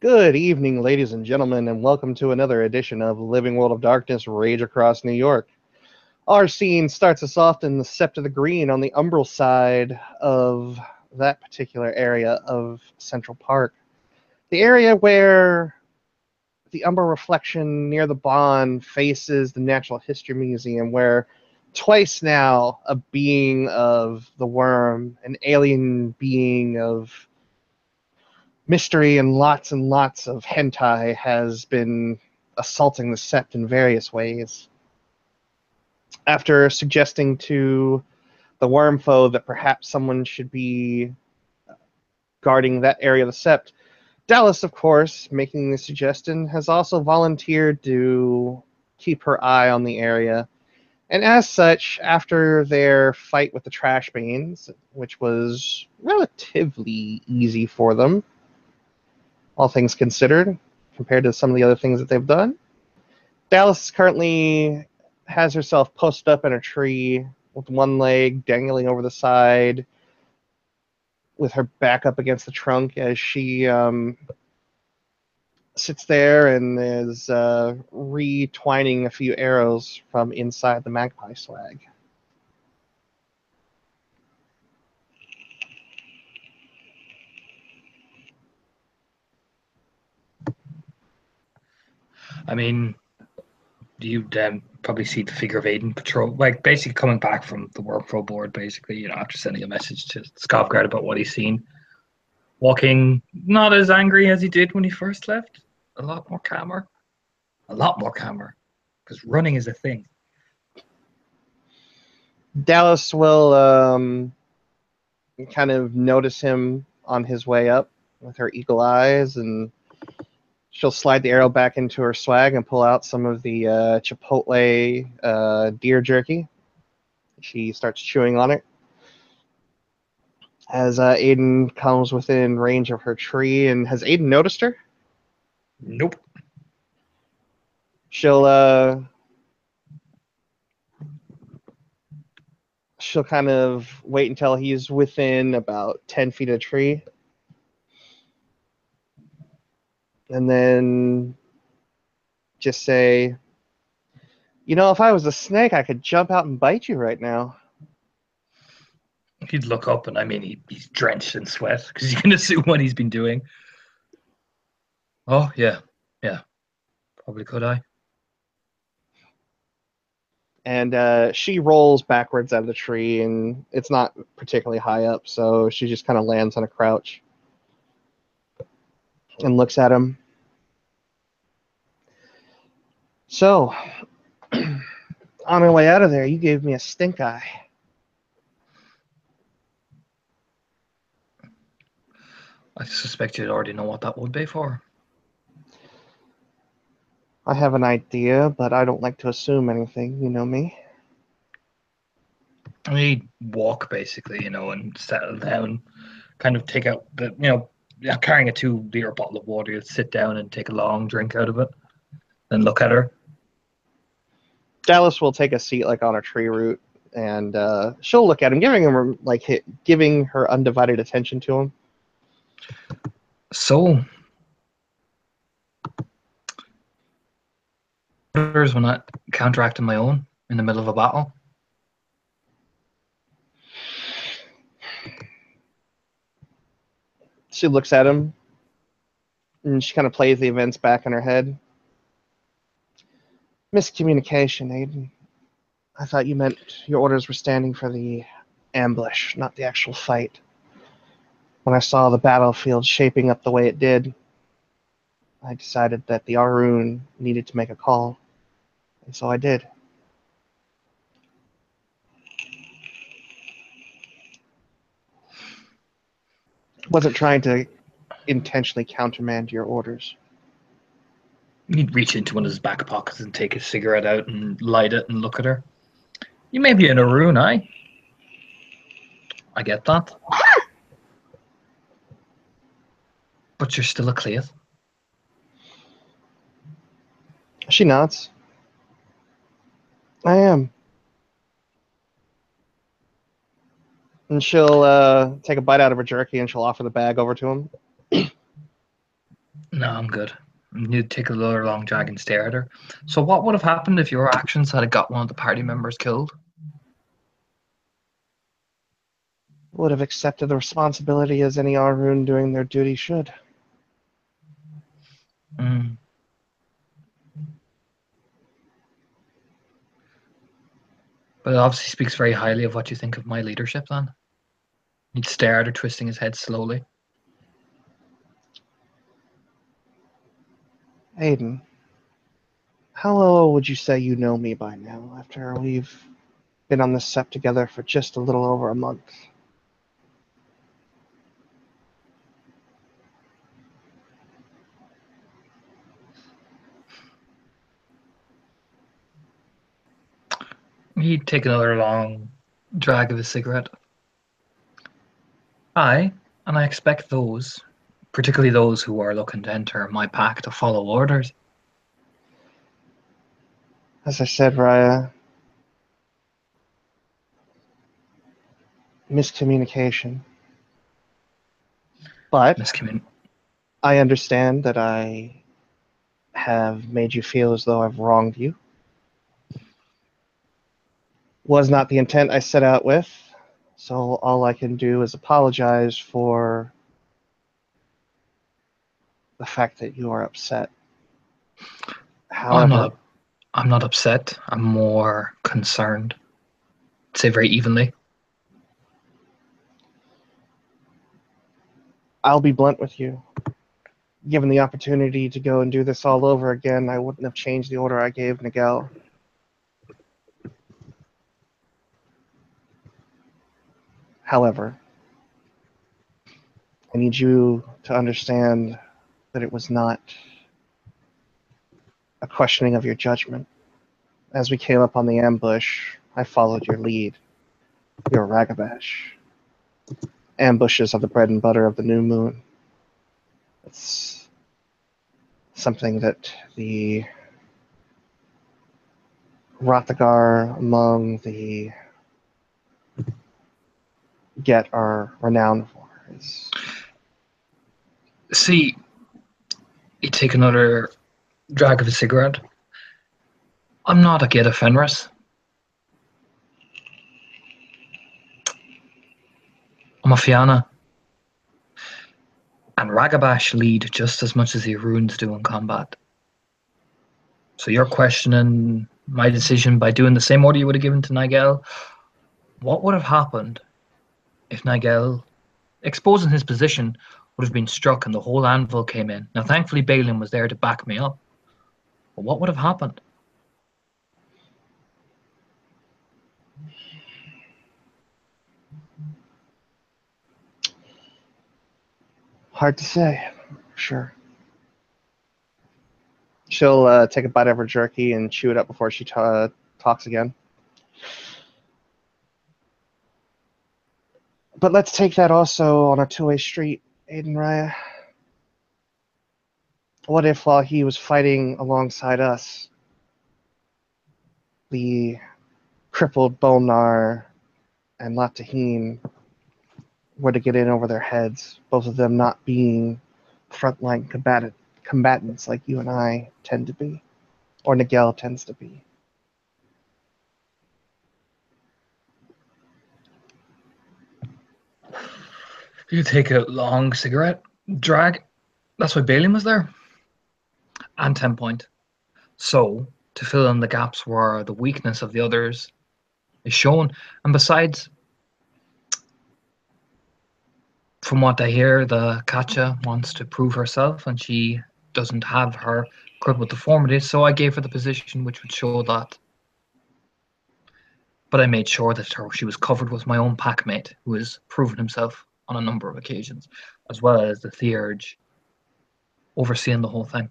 Good evening, ladies and gentlemen, and welcome to another edition of Living World of Darkness Rage Across New York. Our scene starts us off in the Sept of the Green on the umbral side of that particular area of Central Park. The area where the umbral reflection near the Bond faces the Natural History Museum, where twice now a being of the worm, an alien being of mystery and lots of hentai, has been assaulting the Sept in various ways. After suggesting to the worm foe that perhaps someone should be guarding that area of the Sept, Dallis, of course, making the suggestion, has also volunteered to keep her eye on the area. And as such, after their fight with the Trash Beans, which was relatively easy for them, all things considered, compared to some of the other things that they've done, Dallis currently has herself posted up in a tree with one leg dangling over the side, with her back up against the trunk as she sits there and is retwining a few arrows from inside the magpie swag. I mean, you probably see the figure of Aedan patrol, like basically coming back from the workflow board, basically, after sending a message to Skovgard about what he's seen. Walking not as angry as he did when he first left, a lot more calmer, because running is a thing. Dallis will kind of notice him on his way up with her eagle eyes, and she'll slide the arrow back into her swag and pull out some of the Chipotle deer jerky. She starts chewing on it as Aedan comes within range of her tree. And has Aedan noticed her? Nope. She'll kind of wait until he's within about 10 feet of the tree, and then just say, if I was a snake, I could jump out and bite you right now. He'd look up, and he's drenched in sweat because you can assume what he's been doing. Oh, yeah. Probably could I. And she rolls backwards out of the tree, and it's not particularly high up, so she just kind of lands on a crouch and looks at him. So, on our way out of there, you gave me a stink eye. I suspect you'd already know what that would be for. I have an idea, but I don't like to assume anything. You know me. He'd walk, basically, and settle down, kind of take out the, carrying a 2-liter bottle of water, you'd sit down and take a long drink out of it, then look at her. Dallis will take a seat on a tree root, and she'll look at him, giving her undivided attention to him. So, orders when I counteracting my own in the middle of a battle. She looks at him, and she kind of plays the events back in her head. Miscommunication, Aedan. I thought you meant your orders were standing for the ambush, not the actual fight. When I saw the battlefield shaping up the way it did, I decided that the Arun needed to make a call, and so I did. Wasn't trying to intentionally countermand your orders. He'd reach into one of his back pockets and take a cigarette out and light it and look at her. You may be an Arun, I get that. But you're still a Cleath. She nods. I am. And she'll take a bite out of her jerky, and she'll offer the bag over to him. No, I'm good. You take another long drag and stare at her. So what would have happened if your actions had got one of the party members killed? Would have accepted the responsibility as any Arun doing their duty should. Mm. But it obviously speaks very highly of what you think of my leadership then. He'd stare at her, twisting his head slowly. Aedan, how well would you say you know me by now, after we've been on this sept together for just a little over a month? He'd take another long drag of his cigarette. Aye, and I expect those, particularly those who are looking to enter my pack, to follow orders. As I said, Raya, miscommunication. But I understand that I have made you feel as though I've wronged you. Was not the intent I set out with, so all I can do is apologize for the fact that you are upset. However, I'm not upset. I'm more concerned. I'd say very evenly. I'll be blunt with you. Given the opportunity to go and do this all over again, I wouldn't have changed the order I gave Nigel. However, I need you to understand that it was not a questioning of your judgment. As we came up on the ambush, I followed your lead. You're Ragabash. Ambushes are the bread and butter of the new moon. It's something that the Rathagar among the Get are renowned for. See, he'd take another drag of his cigarette. I'm not a Get of Fenris. I'm a Fianna. And Ragabash lead just as much as the Aruns do in combat. So you're questioning my decision by doing the same order you would have given to Nigel. What would have happened if Nigel, exposing his position, would have been struck and the whole anvil came in? Now, thankfully, Balin was there to back me up. But what would have happened? Hard to say, sure. She'll take a bite of her jerky and chew it up before she talks again. But let's take that also on a two-way street, Aedan Raya. What if while he was fighting alongside us, the crippled Bonar and Lataheen were to get in over their heads, both of them not being frontline combatants like you and I tend to be, or Nigel tends to be. You take a long cigarette, drag. That's why Balin was there. And 10 point. So, to fill in the gaps where the weakness of the others is shown. And besides, from what I hear, the Katja wants to prove herself and she doesn't have her crippled deformity, so I gave her the position which would show that. But I made sure that she was covered with my own packmate, who has proven himself on a number of occasions, as well as the Theurge overseeing the whole thing.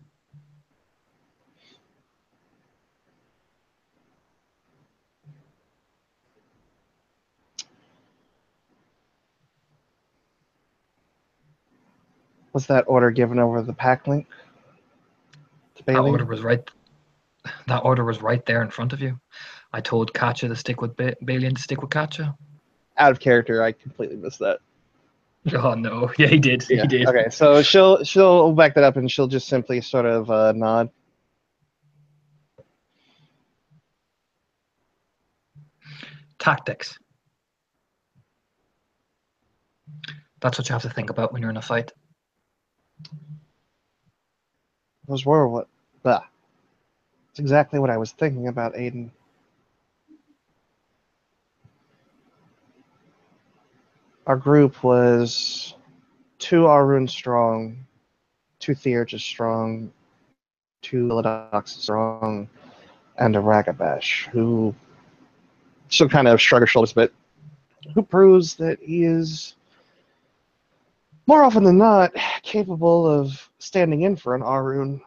Was that order given over the pack link to Bailey? That order was right there in front of you. I told Katja to stick with Balin to stick with Katja. Out of character, I completely missed that. Oh no. Yeah, he did. He Yeah. did. Okay. So she'll back that up, and she'll just simply sort of nod. Tactics. That's what you have to think about when you're in a fight. Those were what. Bah. That's exactly what I was thinking about, Aiden. Our group was 2 Arun strong, 2 Theurges strong, 2 Lidox strong, and a Ragabash, who she'll kind of shrug her shoulders a bit, who proves that he is, more often than not, capable of standing in for an Arun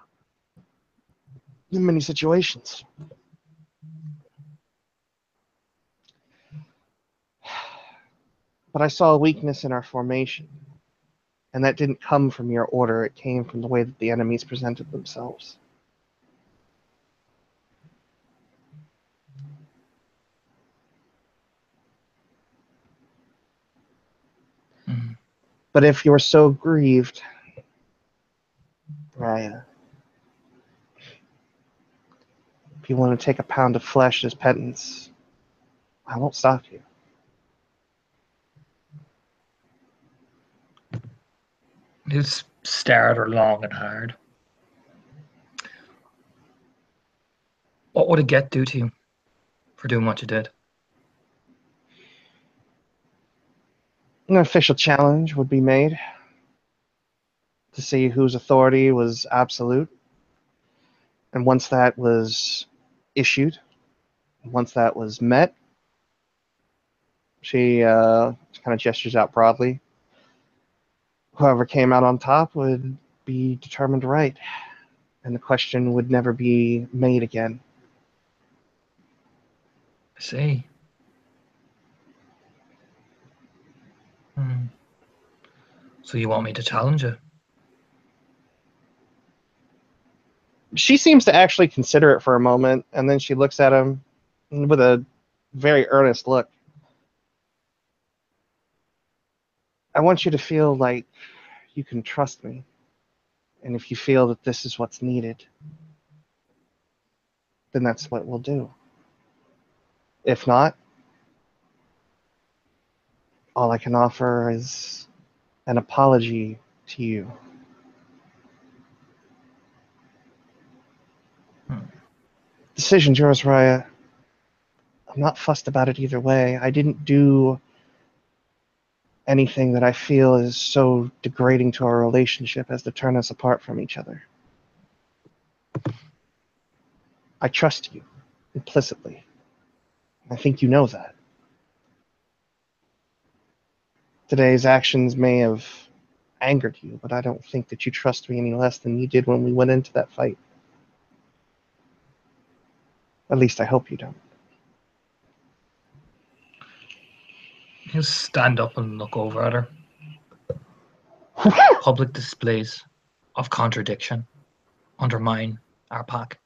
in many situations. But I saw a weakness in our formation, and that didn't come from your order, it came from the way that the enemies presented themselves. Mm. But if you're so grieved, Raya, if you want to take a pound of flesh as penance, I won't stop you. His stare at her long and hard. What would a get do to you for doing what you did? An official challenge would be made to see whose authority was absolute. And once that was issued, once that was met, she kind of gestures out broadly. Whoever came out on top would be determined right, and the question would never be made again. I see. Hmm. So you want me to challenge you? She seems to actually consider it for a moment, and then she looks at him with a very earnest look. I want you to feel like you can trust me, and if you feel that this is what's needed, then that's what we'll do. If not, all I can offer is an apology to you. Hmm. Decision's yours, Raya. I'm not fussed about it either way. I didn't do anything that I feel is so degrading to our relationship as to turn us apart from each other. I trust you implicitly. I think you know that. Today's actions may have angered you, but I don't think that you trust me any less than you did when we went into that fight. At least I hope you don't. He'll stand up and look over at her. Public displays of contradiction undermine our pack.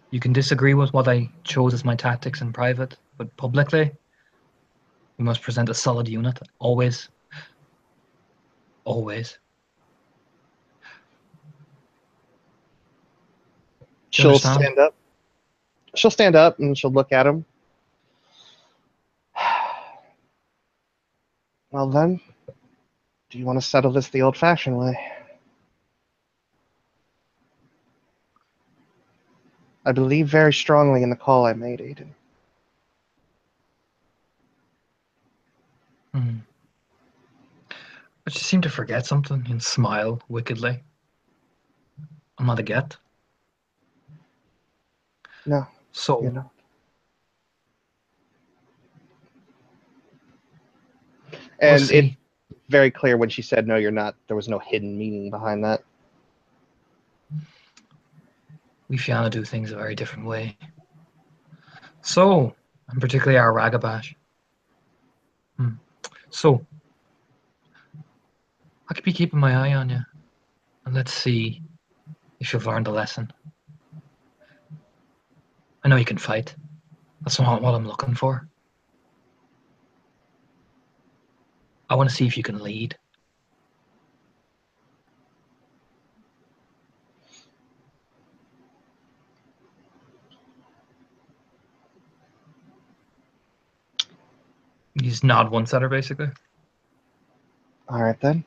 You can disagree with what I chose as my tactics in private, but publicly, we must present a solid unit. Always. Always. Do you She'll understand? stand up. She'll stand up and she'll look at him. Well then, do you want to settle this the old-fashioned way? I believe very strongly in the call I made, Aiden. Hmm. But you seem to forget something and smile wickedly. I'm not a get. No, So, you know. we'll And it's see. very clear when she said, no, you're not. There was no hidden meaning behind that. We Fianna do things a very different way. So, and particularly our Ragabash. Hmm. So, I could be keeping my eye on you, and let's see if you've learned a lesson. I know you can fight. That's not what I'm looking for. I want to see if you can lead. You just nod once at her, basically. All right, then.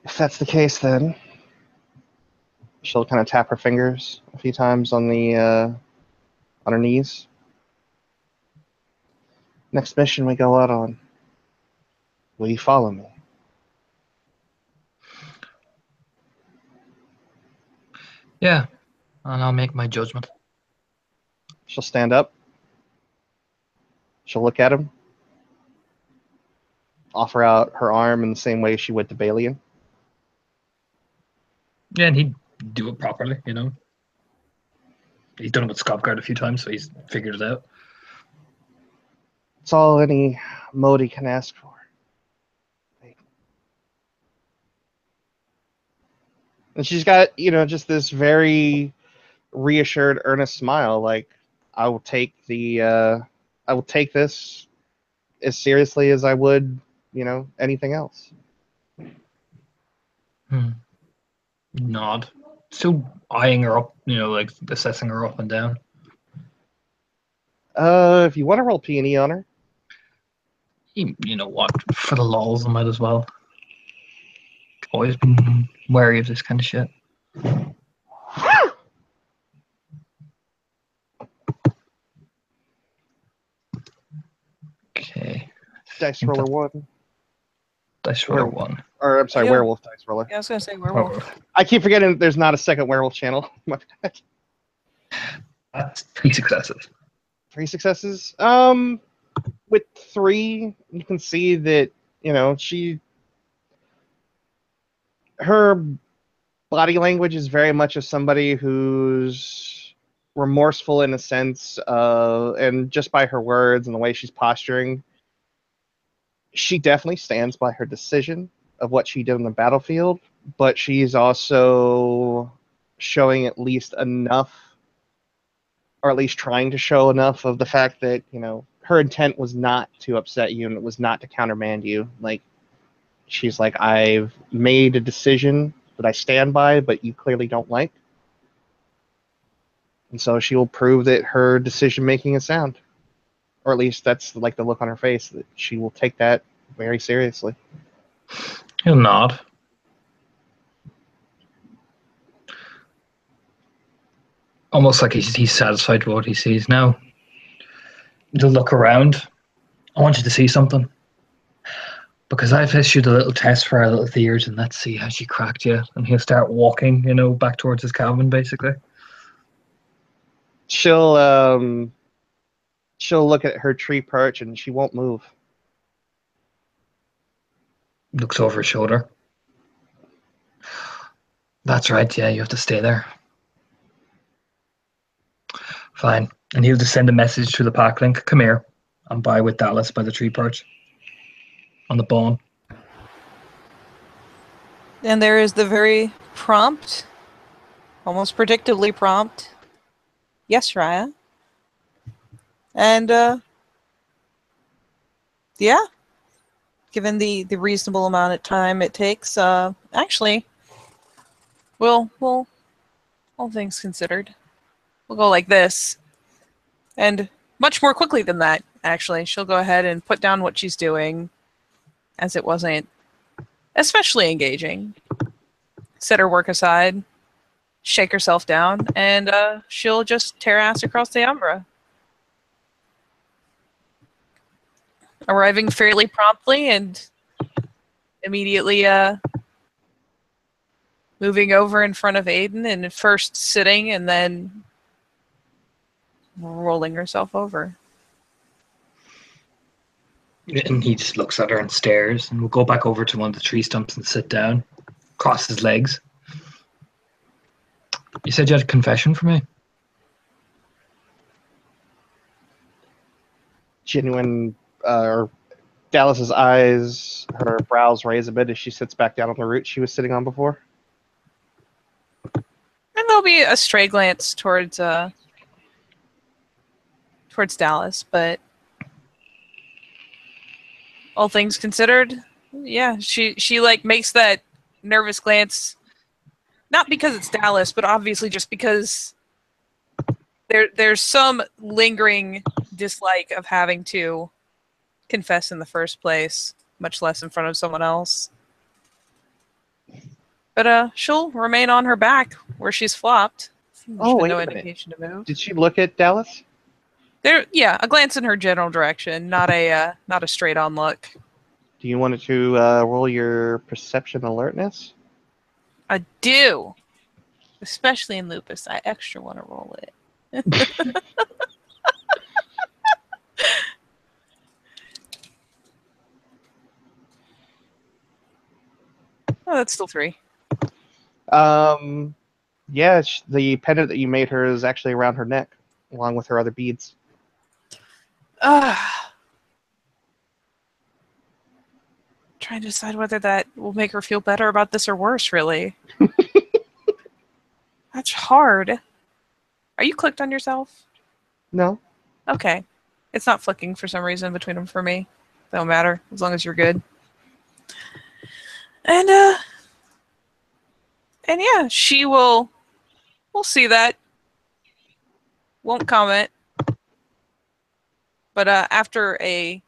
If that's the case, then she'll kind of tap her fingers a few times on her knees. Next mission we go out on. Will you follow me? Yeah, and I'll make my judgment. She'll stand up. She'll look at him. Offer out her arm in the same way she would to Balian. Yeah, and he'd do it properly, you know. He's done it with Scopguard a few times, so he's figured it out. It's all any Modi can ask for. And she's got, just this very reassured, earnest smile. Like, I will take this as seriously as I would, anything else. Nod. Still eyeing her up, like assessing her up and down. If you want to roll P&E on her. You know what? For the lols, I might as well. Always been wary of this kind of shit. Okay. Dice roller 1. Dice roller 1. Or, I'm sorry, werewolf dice roller. Yeah, I was going to say werewolf. I keep forgetting that there's not a second werewolf channel. That's 3 successes. 3 successes? With 3, you can see that, her body language is very much of somebody who's remorseful in a sense, and just by her words and the way she's posturing, she definitely stands by her decision of what she did on the battlefield, but she's also showing at least enough, or at least trying to show enough of the fact that, her intent was not to upset you and it was not to countermand you. Like, she's like, I've made a decision that I stand by, but you clearly don't like. And so she will prove that her decision-making is sound. Or at least that's like the look on her face, that she will take that very seriously. He'll nod. Almost like he's satisfied with what he sees now. He'll look around. I want you to see something. Because I've issued a little test for our little Theers, and let's see how she cracked you. And he'll start walking, back towards his cabin, basically. She'll look at her tree perch and she won't move. Looks over his shoulder. That's right, yeah, you have to stay there. Fine. And he'll just send a message through the pack link. Come here. I'm by with Dallis by the tree perch. On the bone. And there is the very prompt, almost predictably prompt, yes, Raya. And, yeah, given the reasonable amount of time it takes, actually, well, all things considered, we'll go like this. And much more quickly than that, actually. She'll go ahead and put down what she's doing, as it wasn't especially engaging. Set her work aside, shake herself down, and she'll just tear ass across the Umbra. Arriving fairly promptly and immediately moving over in front of Aedan and first sitting and then rolling herself over. And he just looks at her and stares, and we'll go back over to one of the tree stumps and sit down, cross his legs. You said you had a confession for me? Genuine, or Dallas's eyes, her brows raise a bit as she sits back down on the root she was sitting on before. And there'll be a stray glance towards towards Dallas, but all things considered, yeah, she like makes that nervous glance, not because it's Dallas, but obviously just because there's some lingering dislike of having to confess in the first place, much less in front of someone else. But she'll remain on her back where she's flopped. There's Oh, been wait no a minute. indication to move. Did she look at Dallas? There, yeah, a glance in her general direction, not a straight on look. Do you want to roll your perception alertness? I do, especially in lupus. I extra want to roll it. Oh, that's still 3. Yeah, the pendant that you made her is actually around her neck, along with her other beads. Trying to decide whether that will make her feel better about this or worse, really. That's hard. Are you clicked on yourself? No. Okay. It's not flicking for some reason between them for me. Don't matter, as long as you're good. And yeah, we'll see that. Won't comment. But after a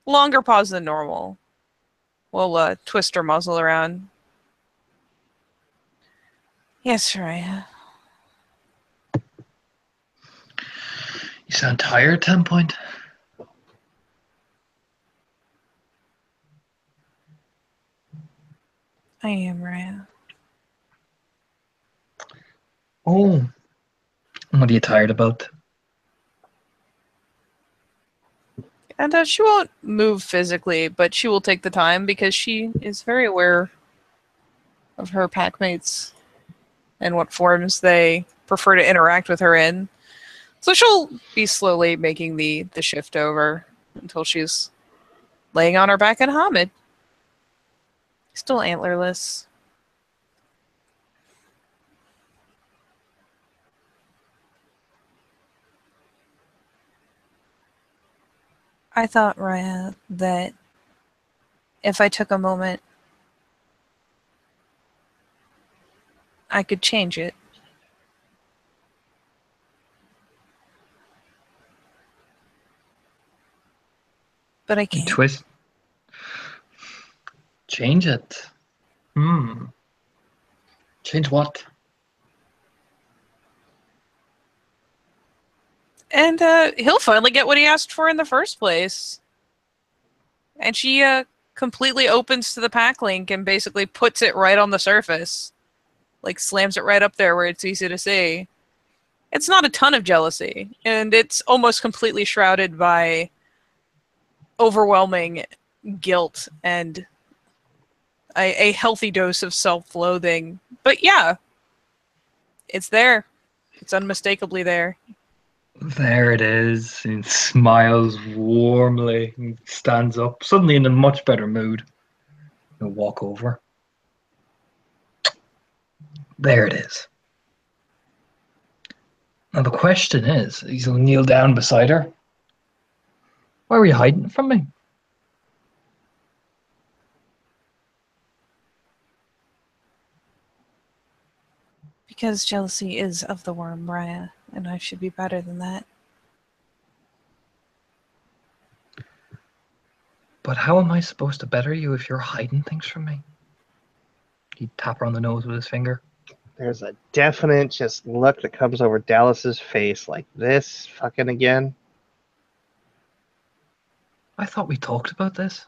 longer pause than normal, we'll twist her muzzle around. Yes, Soraya. You sound tired, 10 Point. I am, Raya. Oh. What are you tired about? And she won't move physically, but she will take the time because she is very aware of her packmates and what forms they prefer to interact with her in. So she'll be slowly making the shift over until she's laying on her back in Hamid. Still antlerless. I thought, Raya, that if I took a moment, I could change it. But I can't. Twist. Change it. Change what? And he'll finally get what he asked for in the first place. And she completely opens to the pack link and basically puts it right on the surface. Like slams it right up there where it's easy to see. It's not a ton of jealousy, and it's almost completely shrouded by overwhelming guilt and a healthy dose of self-loathing. But yeah, it's there. It's unmistakably there. There it is. And smiles warmly and stands up, suddenly in a much better mood. He'll walk over. There it is. Now the question is, he'll kneel down beside her. Why were you hiding from me? Because jealousy is of the worm, Raya, and I should be better than that. But how am I supposed to better you if you're hiding things from me? He'd tap her on the nose with his finger. There's a definite just look that comes over Dallas's face, like this fucking again. I thought we talked about this.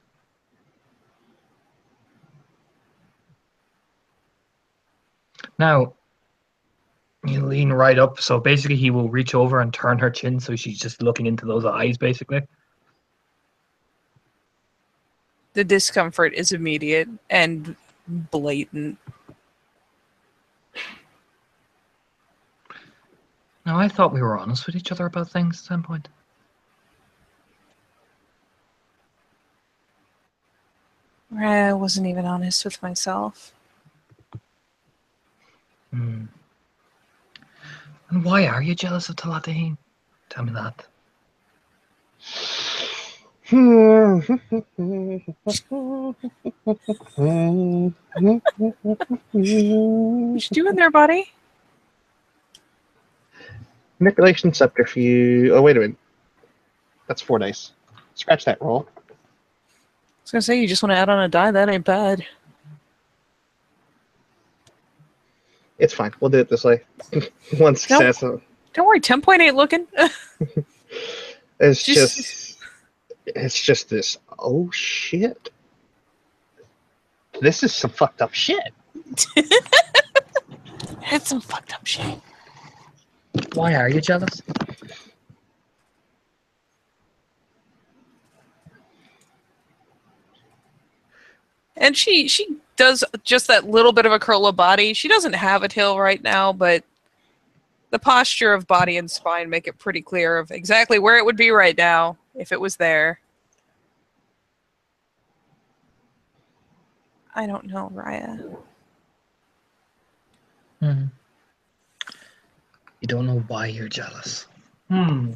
Now, you lean right up, so basically he will reach over and turn her chin so she's just looking into those eyes, basically. The discomfort is immediate and blatant. Now, I thought we were honest with each other about things at some point. I wasn't even honest with myself. And why are you jealous of Talatahine? Tell me that. What you doing there, buddy? Manipulation subterfuge. Oh, wait a minute. That's 4 dice. Scratch that roll. I was gonna say, you just want to add on a die. That ain't bad. It's fine. We'll do it this way. One success. Don't worry, 10 point ain't looking. It's just this. Oh shit! This is some fucked up shit. It's some fucked up shit. Why are you jealous? And she does just that little bit of a curl of body. She doesn't have a tail right now, but the posture of body and spine make it pretty clear of exactly where it would be right now if it was there. I don't know, Raya. You don't know why you're jealous. I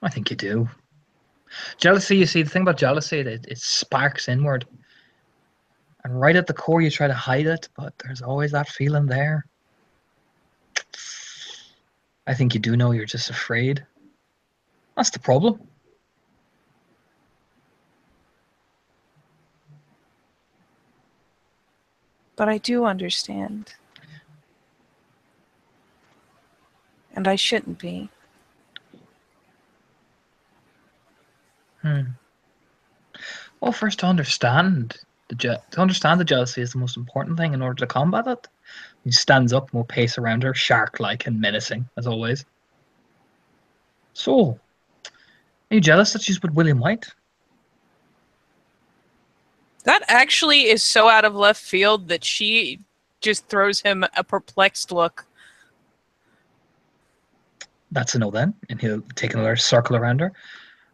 think you do. Jealousy, you see, the thing about jealousy, it sparks inward. And right at the core, you try to hide it, but there's always that feeling there. I think you do know, you're just afraid. That's the problem. But I do understand. And I shouldn't be. Well, first, to understand the jealousy is the most important thing in order to combat it. He stands up and will pace around her, shark-like and menacing, as always. So, are you jealous that she's with William White? That actually is so out of left field that she just throws him a perplexed look. That's a no then, and he'll take another circle around her.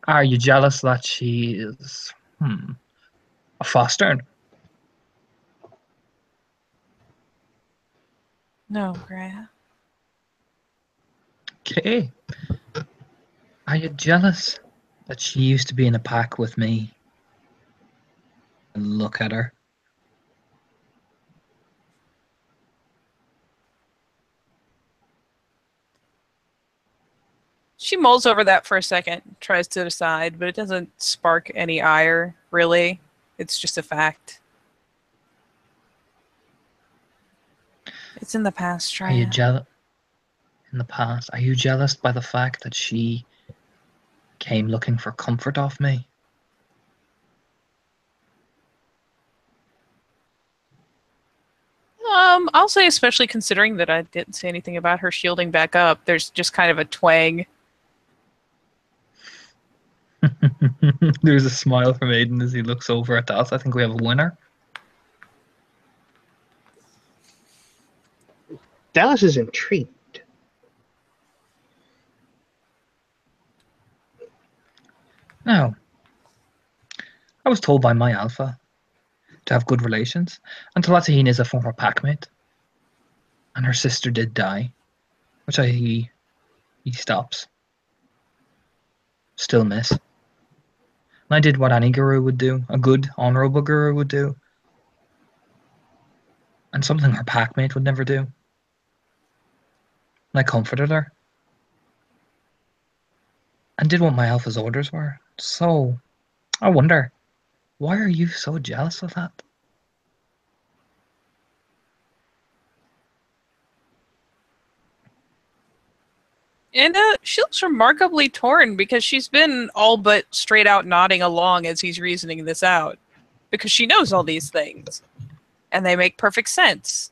Are you jealous that she is a foster? No, Raya. Okay. Are you jealous that she used to be in a pack with me? And look at her. She mulls over that for a second, tries to decide, but it doesn't spark any ire, really. It's just a fact. It's in the past, Raya. Are you jealous? In the past, are you jealous by the fact that she came looking for comfort off me? I'll say especially considering that I didn't say anything about her shielding back up. There's just kind of a twang. There's a smile from Aedan as he looks over at us. I think we have a winner. Dallis is intrigued. Now, I was told by my alpha to have good relations, and Talatahine is a former packmate. And her sister did die, which he stops. Still miss. And I did what any guru would do, a good, honorable guru would do. And something her packmate would never do. And I comforted her. And did what my alpha's orders were. So, I wonder, why are you so jealous of that? And she looks remarkably torn because she's been all but straight out nodding along as he's reasoning this out. Because she knows all these things. And they make perfect sense.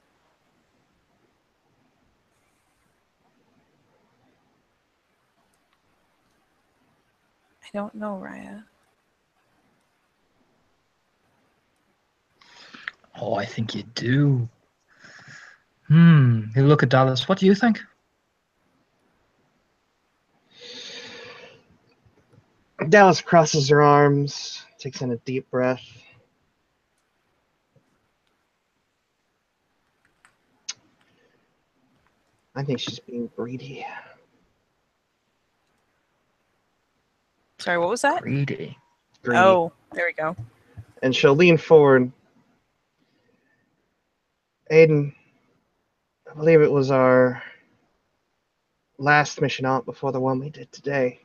I don't know, Raya. Oh, I think you do. You look at Dallas. What do you think? Dallas crosses her arms, takes in a deep breath. I think she's being greedy. Sorry, what was that? Greedy. Greedy. Oh, there we go. And she'll lean forward. Aedan, I believe it was our last mission out before the one we did today.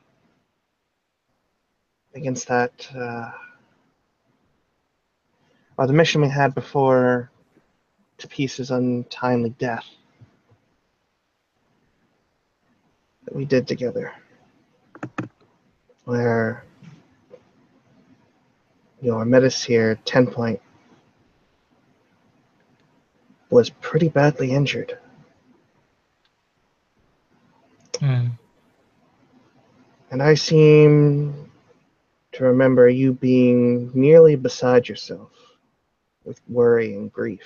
Against that, or the mission we had before to Peace's untimely death that we did together. Where your Metis here, 10 Point, was pretty badly injured. Hmm. And I seem to remember you being nearly beside yourself with worry and grief.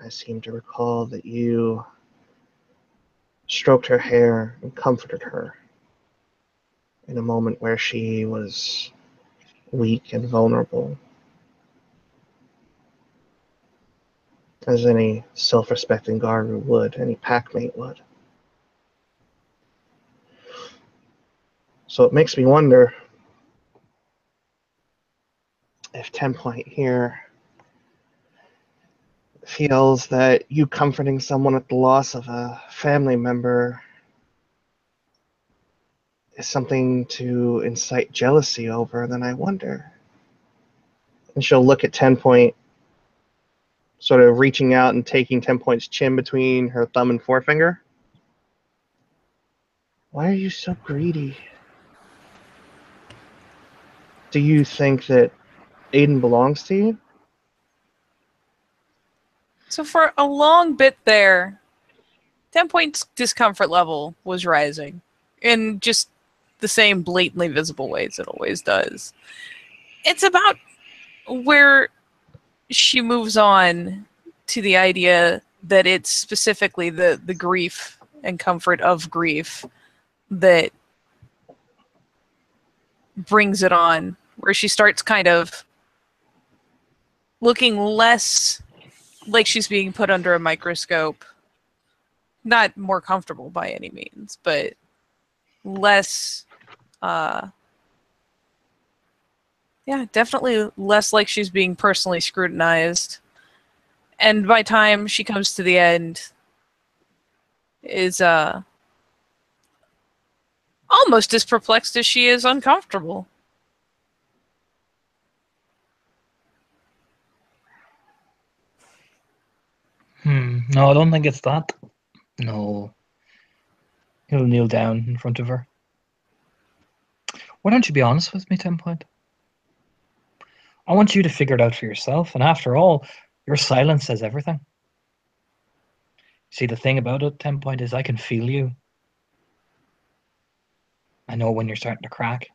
I seem to recall that you stroked her hair and comforted her in a moment where she was weak and vulnerable, as any self-respecting Garu would, any packmate would. So it makes me wonder if 10 Point here feels that you comforting someone at the loss of a family member is something to incite jealousy over, then I wonder. And she'll look at 10 Point, sort of reaching out and taking 10 Point's chin between her thumb and forefinger. Why are you so greedy? Do you think that Aedan belongs to you? So for a long bit there, 10 Point's discomfort level was rising in just the same blatantly visible ways it always does. It's about where she moves on to the idea that it's specifically the grief and comfort of grief that brings it on, where she starts kind of looking less like she's being put under a microscope. Not more comfortable by any means, but less, yeah, definitely less like she's being personally scrutinized. And by time she comes to the end, is almost as perplexed as she is uncomfortable. No, I don't think it's that. No. He'll kneel down in front of her. Why don't you be honest with me, 10 Point? I want you to figure it out for yourself, and after all, your silence says everything. See, the thing about it, 10 Point, is I can feel you. I know when you're starting to crack.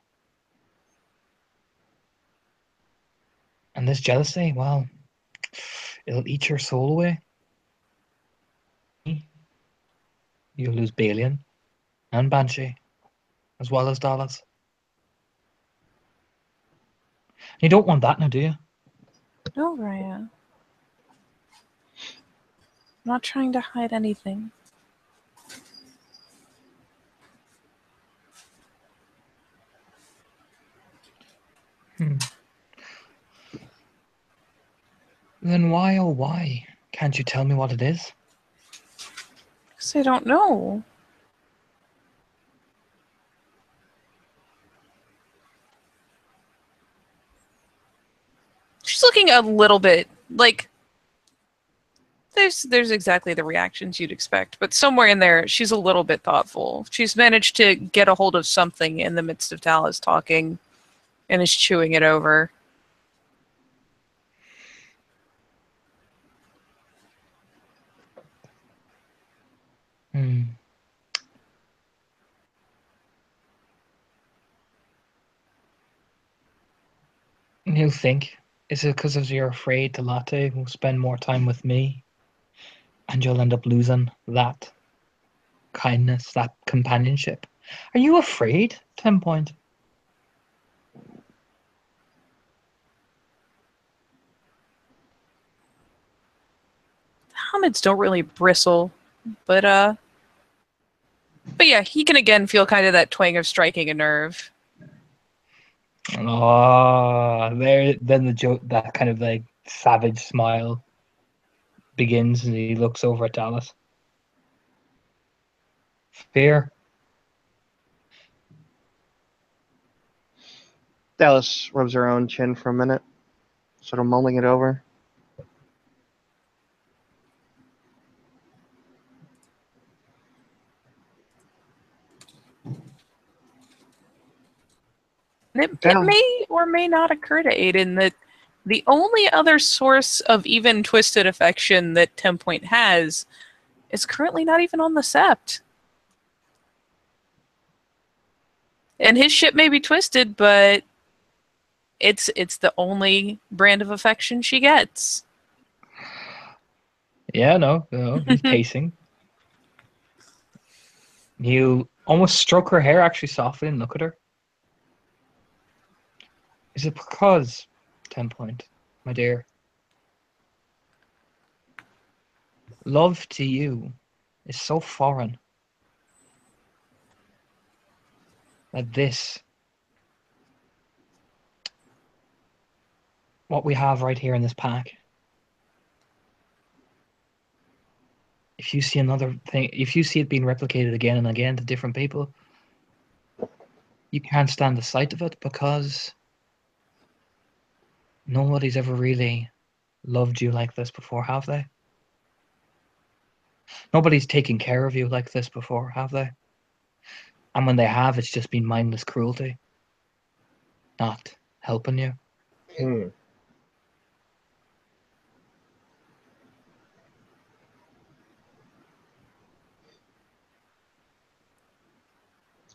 And this jealousy, well, it'll eat your soul away. You'll lose Balian and Banshee, as well as Dallas. You don't want that now, do you? No, Raya. I'm not trying to hide anything. Then why, oh why, can't you tell me what it is? Because I don't know. She's looking a little bit like there's exactly the reactions you'd expect, but somewhere in there she's a little bit thoughtful. She's managed to get a hold of something in the midst of Dallas talking and is chewing it over. You think, is it because you're afraid the latte will spend more time with me and you'll end up losing that kindness, that companionship? Are you afraid, 10 Point? eyelids don't really bristle, but yeah, he can again feel kind of that twang of striking a nerve. Oh, there. Then the joke, that kind of like savage smile begins, and he looks over at Dallas. Fear. Dallas rubs her own chin for a minute, sort of mulling it over. It Yeah. may or may not occur to Aedan that the only other source of even twisted affection that 10 Point has is currently not even on the sept. And his ship may be twisted, but it's the only brand of affection she gets. Yeah, no, he's pacing. You almost stroke her hair, actually softly, and look at her. Is it because, 10 Point, my dear, love to you is so foreign that this, what we have right here in this pack, if you see another thing, if you see it being replicated again and again to different people, you can't stand the sight of it because nobody's ever really loved you like this before, have they? Nobody's taken care of you like this before, have they? And when they have, it's just been mindless cruelty, not helping you. Hmm.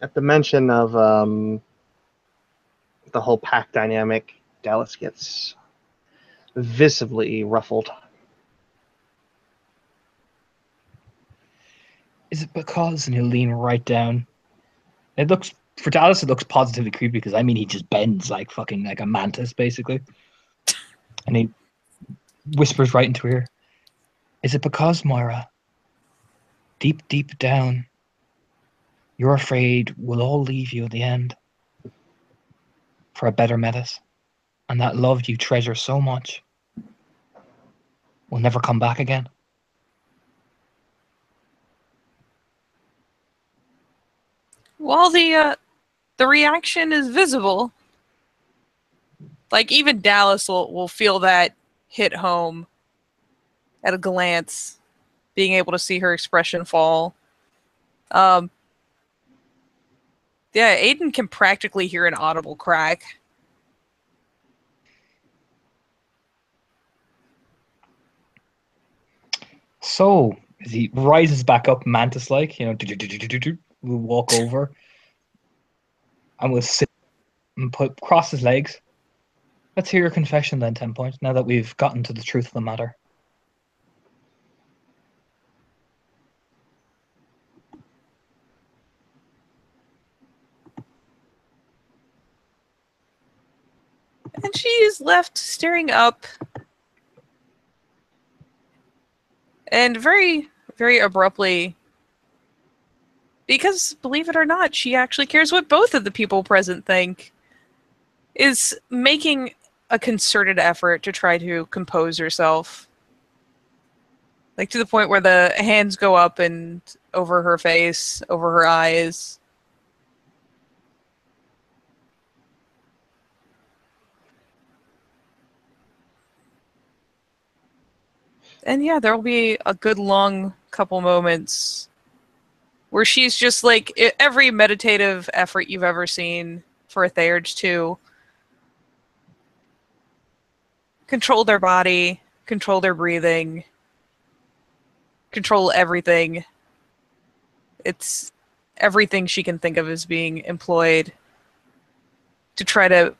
At the mention of the whole pack dynamic, Dallas gets visibly ruffled. Is it because, and he'll lean right down. It looks, for Dallas, it looks positively creepy because, I mean, he just bends like fucking like a mantis, basically. And he whispers right into her ear. Is it because, Moira, deep, deep down, you're afraid we'll all leave you at the end for a better Metis, and that love you treasure so much will never come back again? While the reaction is visible, like even Dallas will feel that hit home at a glance, being able to see her expression fall. Yeah, Aedan can practically hear an audible crack. So, as he rises back up mantis-like, we'll walk over and we'll sit and cross his legs. Let's hear your confession then, 10 Point, now that we've gotten to the truth of the matter. And she is left staring up. And very, very abruptly, because believe it or not, she actually cares what both of the people present think, is making a concerted effort to try to compose herself. Like to the point where the hands go up and over her face, over her eyes. And yeah, there will be a good long couple moments where she's just like every meditative effort you've ever seen for a Theurge 2. Control their body, control their breathing, control everything. It's everything she can think of as being employed to try to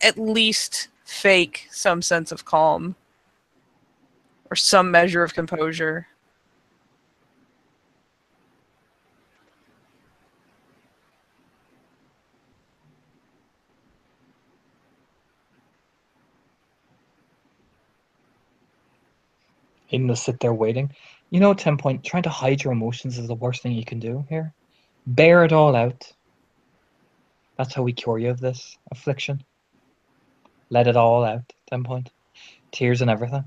at least fake some sense of calm or some measure of composure. Aiden will sit there waiting. You know, 10 point, trying to hide your emotions is the worst thing you can do here. Bear it all out. That's how we cure you of this affliction. Let it all out, 10 point. Tears and everything.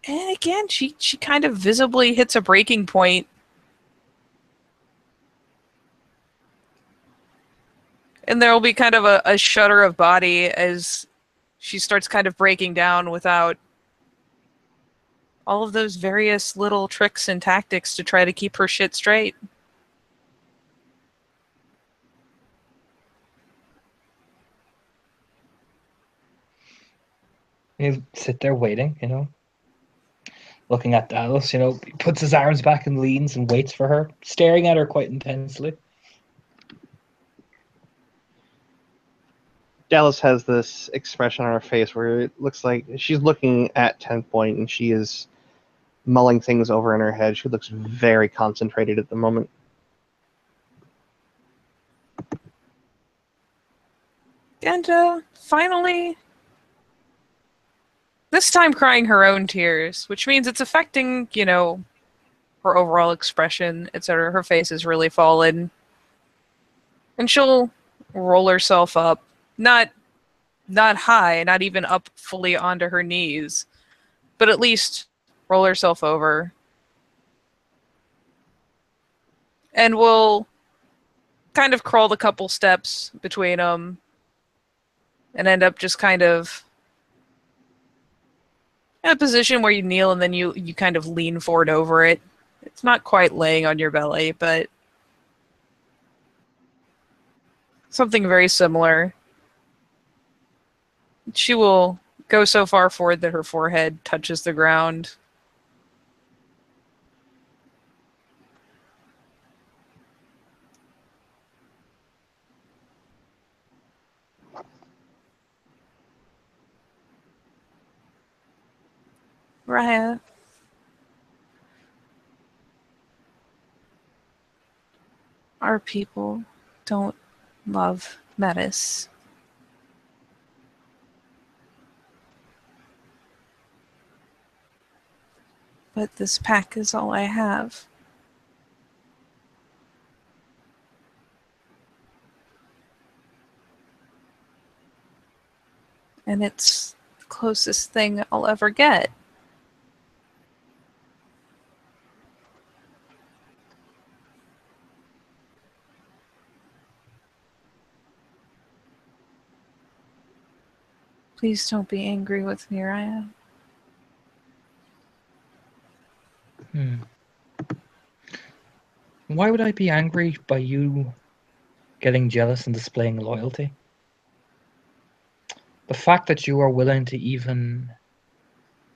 And again, she kind of visibly hits a breaking point. And there will be kind of a shudder of body as she starts kind of breaking down without all of those various little tricks and tactics to try to keep her shit straight. You sit there waiting, you know, looking at Dallas, you know, he puts his arms back and leans and waits for her, staring at her quite intensely. Dallas has this expression on her face where it looks like she's looking at 10 point and she is mulling things over in her head. She looks very concentrated at the moment. And finally, this time crying her own tears, which means it's affecting, you know, her overall expression, etc. Her face is really fallen. And she'll roll herself up, not high, not even up fully onto her knees, but at least roll herself over. And will kind of crawl the couple steps between them and end up just kind of in a position where you kneel and then you kind of lean forward over it. It's not quite laying on your belly, but something very similar. She will go so far forward that her forehead touches the ground. Raya. Our people don't love Metis. But this pack is all I have. And it's the closest thing I'll ever get. Please don't be angry with me, Raya. Why would I be angry by you getting jealous and displaying loyalty? The fact that you are willing to even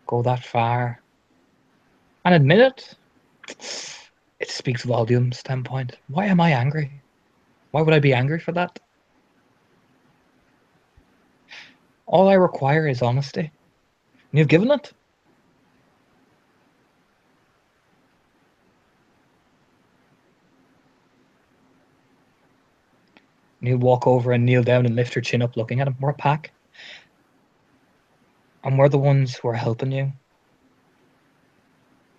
go that far and admit it speaks volumes, 10 point. Why am I angry? Why would I be angry for that? All I require is honesty. And you've given it. And you'll walk over and kneel down and lift her chin up looking at him. We're a pack. And we're the ones who are helping you.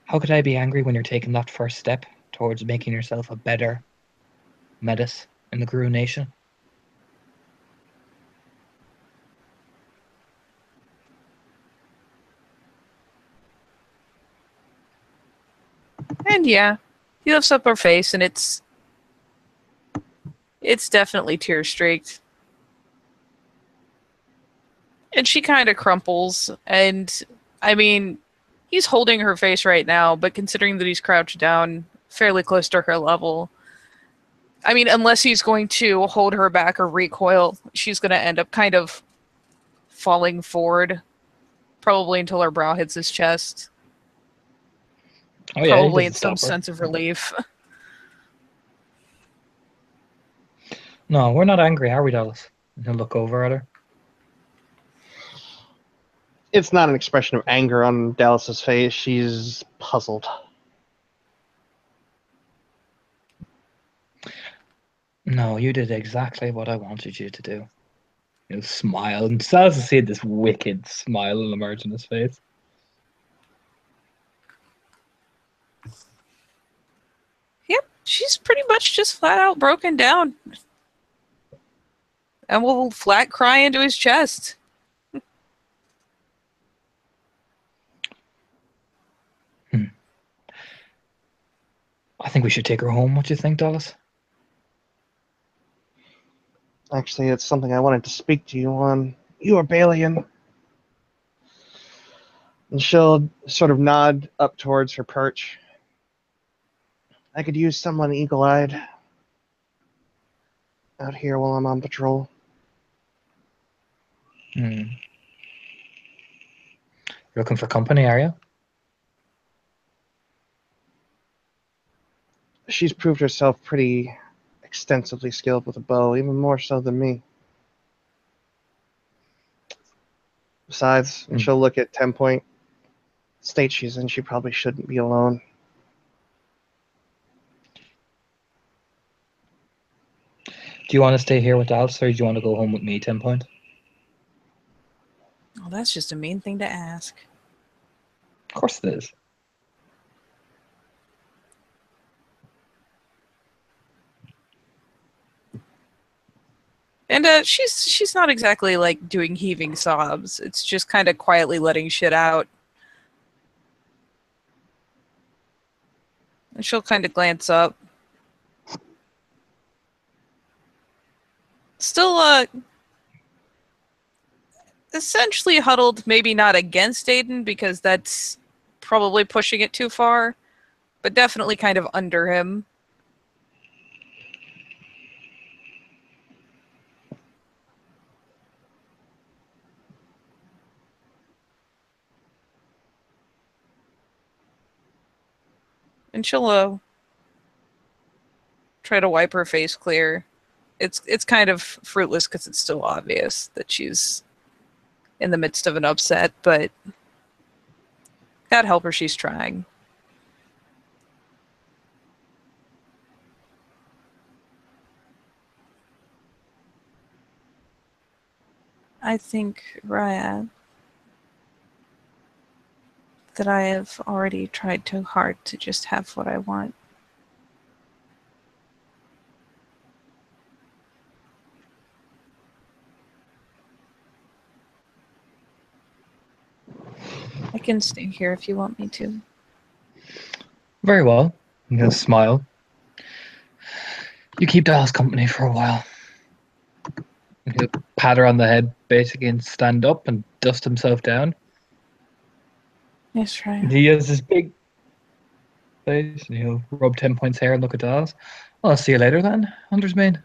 How could I be angry when you're taking that first step towards making yourself a better Metis in the Guru Nation? And yeah, he lifts up her face and it's definitely tear-streaked. And she kind of crumples, and I mean, he's holding her face right now, but considering that he's crouched down fairly close to her level, I mean, unless he's going to hold her back or recoil, she's going to end up kind of falling forward, probably until her brow hits his chest. Oh yeah, Probably in some sense of relief. No, we're not angry, are we, Dallas? And he'll look over at her. It's not an expression of anger on Dallas's face. She's puzzled. No, you did exactly what I wanted you to do. He'll smile, and Stas to see this wicked smile emerge on his face. Yep, she's pretty much just flat out broken down. And will flat cry into his chest. I think we should take her home. What do you think, Dallas? Actually, it's something I wanted to speak to you on. You are Balian. And she'll sort of nod up towards her perch. I could use someone eagle-eyed out here while I'm on patrol. You're looking for company, are you? She's proved herself pretty extensively skilled with a bow, even more so than me. Besides, and she'll look at 10-point state she's in, she probably shouldn't be alone. Do you want to stay here with Dallas, or do you want to go home with me, 10 Point? Oh, that's just a mean thing to ask. Of course it is. And she's not exactly like doing heaving sobs. It's just kind of quietly letting shit out. And she'll kind of glance up. Still, essentially huddled, maybe not against Aedan, because that's probably pushing it too far, but definitely kind of under him. And she'll try to wipe her face clear. It's kind of fruitless because it's still obvious that she's in the midst of an upset, but God help her, she's trying. I think, Raya, that I have already tried too hard to just have what I want. I can stay here if you want me to. Very well. He'll smile. You keep Dallas company for a while. He'll pat her on the head, basically, and stand up and dust himself down. Yes, Raya. He has this big face, and he'll rub 10 Point's hair and look at Dallas. Well, I'll see you later then, Hunter's Mane.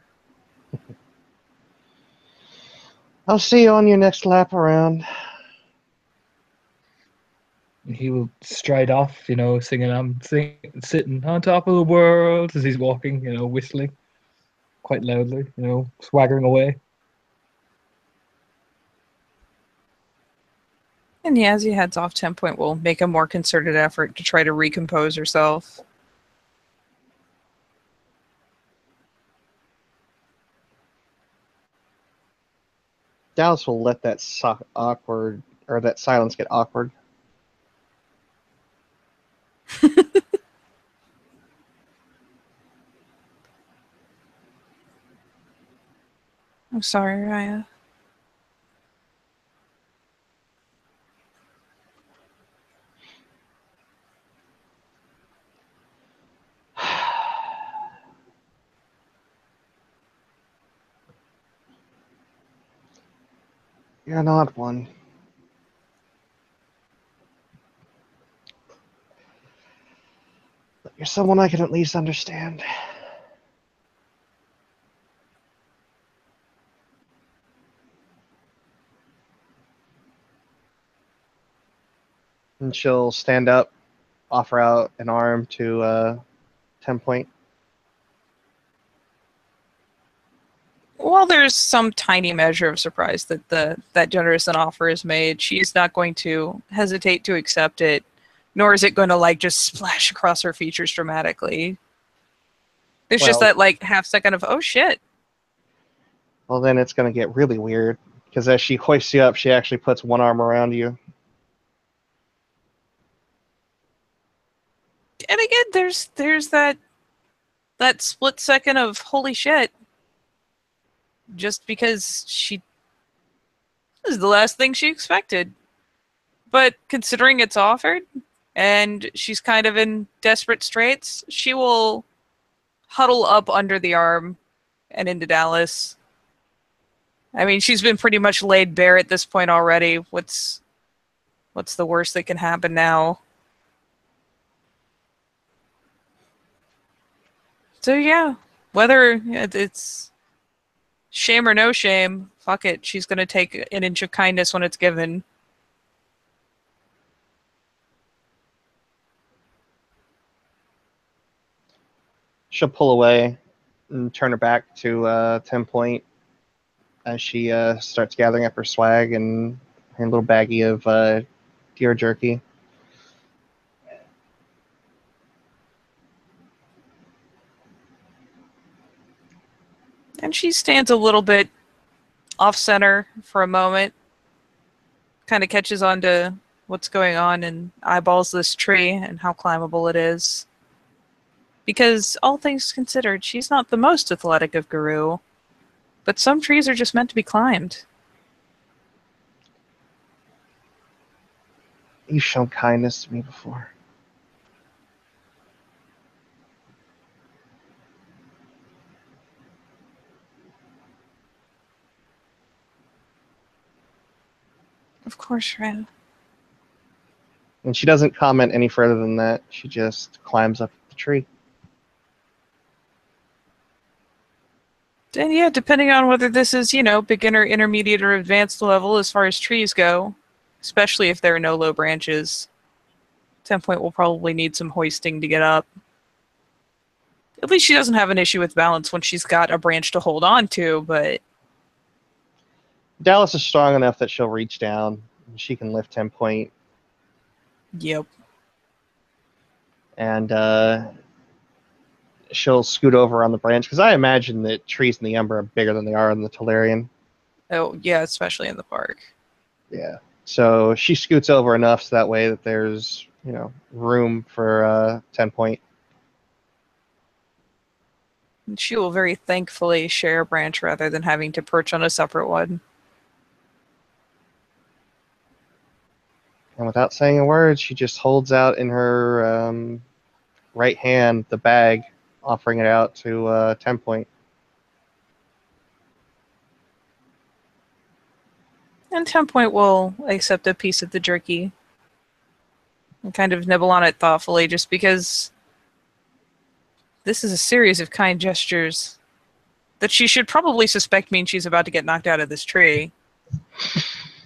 I'll see you on your next lap around. And he will stride off, singing, sitting on top of the world as he's walking, whistling quite loudly, swaggering away. And yeah, as he heads off, 10 Point will make a more concerted effort to try to recompose herself. Dallas will let that that silence get awkward. I'm sorry, Raya. You're an odd one. But you're someone I can at least understand. And she'll stand up, offer out an arm to 10 Point. While there's some tiny measure of surprise that that generous an offer is made, she's not going to hesitate to accept it, nor is it going to just splash across her features dramatically. There's Well- just that like half second of, oh shit. Well, then it's going to get really weird, because as she hoists you up, she actually puts one arm around you. And again, there's that split second of holy shit. Just because this is the last thing she expected. But considering it's offered and she's kind of in desperate straits, she will huddle up under the arm and into Dallas. I mean, she's been pretty much laid bare at this point already. What's the worst that can happen now? So yeah, whether it's shame or no shame, fuck it. She's gonna take an inch of kindness when it's given. She'll pull away and turn her back to 10 Point as she starts gathering up her swag and her little baggie of deer jerky. And she stands a little bit off center for a moment, kind of catches on to what's going on and eyeballs this tree and how climbable it is. Because all things considered, she's not the most athletic of Guru, but some trees are just meant to be climbed. You've shown kindness to me before. Of course, Ren. And she doesn't comment any further than that. She just climbs up the tree. And yeah, depending on whether this is, beginner, intermediate, or advanced level as far as trees go, especially if there are no low branches, 10 Point will probably need some hoisting to get up. At least she doesn't have an issue with balance when she's got a branch to hold on to, but Dallas is strong enough that she'll reach down and she can lift 10 Point. yep. And she'll scoot over on the branch, because I imagine that trees in the Ember are bigger than they are in the Tolarian. Oh, yeah, especially in the park. Yeah. So she scoots over enough so that way that there's, room for 10 Point. And she will very thankfully share a branch rather than having to perch on a separate one. And without saying a word, she just holds out in her right hand the bag, offering it out to 10 Point. And 10 Point will accept a piece of the jerky and kind of nibble on it thoughtfully, just because this is a series of kind gestures that she should probably suspect means she's about to get knocked out of this tree.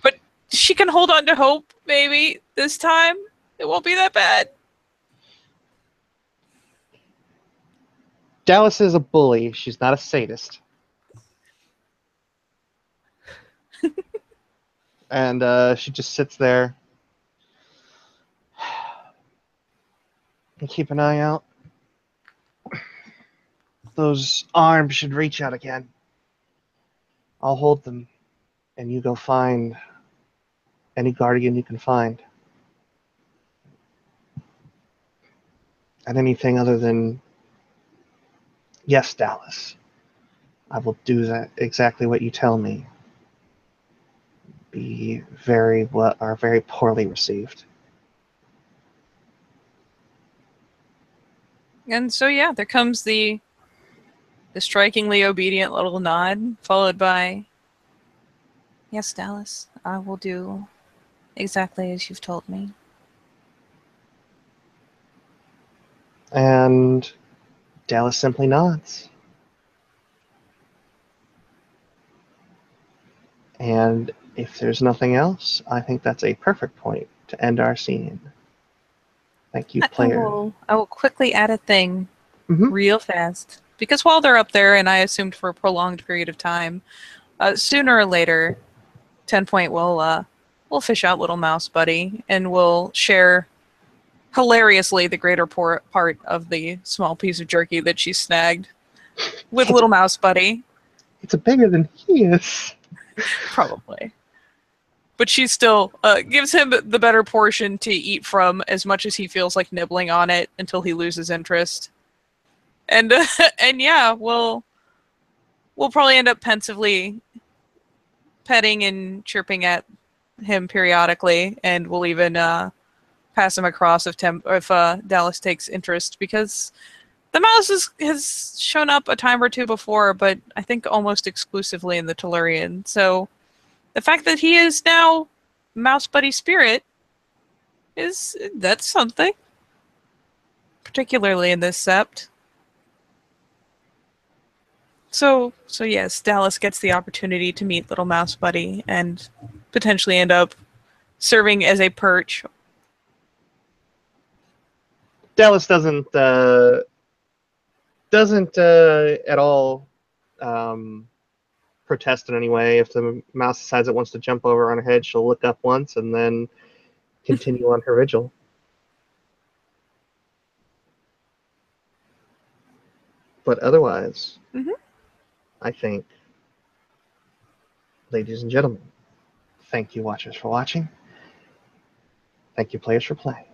But she can hold on to hope, maybe, this time. It won't be that bad. Dallas is a bully. She's not a sadist. And she just sits there and keep an eye out. Those arms should reach out again. I'll hold them, and you go find any guardian you can find. And anything other than, yes, Dallas, I will do that exactly what you tell me. Be very poorly received. And so, yeah, there comes the strikingly obedient little nod, followed by, yes, Dallas, I will do exactly as you've told me. And Dallas simply nods. And if there's nothing else, I think that's a perfect point to end our scene. Thank you, player. I will quickly add a thing Mhm. real fast. Because while they're up there, and I assumed for a prolonged period of time, sooner or later, 10 Point will fish out Little Mouse Buddy and will share hilariously the greater part of the small piece of jerky that she snagged with Little Mouse Buddy. It's bigger than he is. Probably. But she still gives him the better portion to eat from, as much as he feels like nibbling on it until he loses interest. And and yeah, we'll probably end up pensively petting and chirping at him periodically, and we'll even pass him across if Dallis takes interest, because the mouse has shown up a time or two before, but I think almost exclusively in the Tellurian. So the fact that he is now Mouse Buddy Spirit that's something, particularly in this sept. So yes, Dallis gets the opportunity to meet Little Mouse Buddy and potentially end up serving as a perch. Dallis doesn't at all protest in any way. If the mouse decides it wants to jump over on her head, she'll look up once and then continue on her vigil. But otherwise, I think, ladies and gentlemen, thank you, watchers, for watching. Thank you, players, for playing.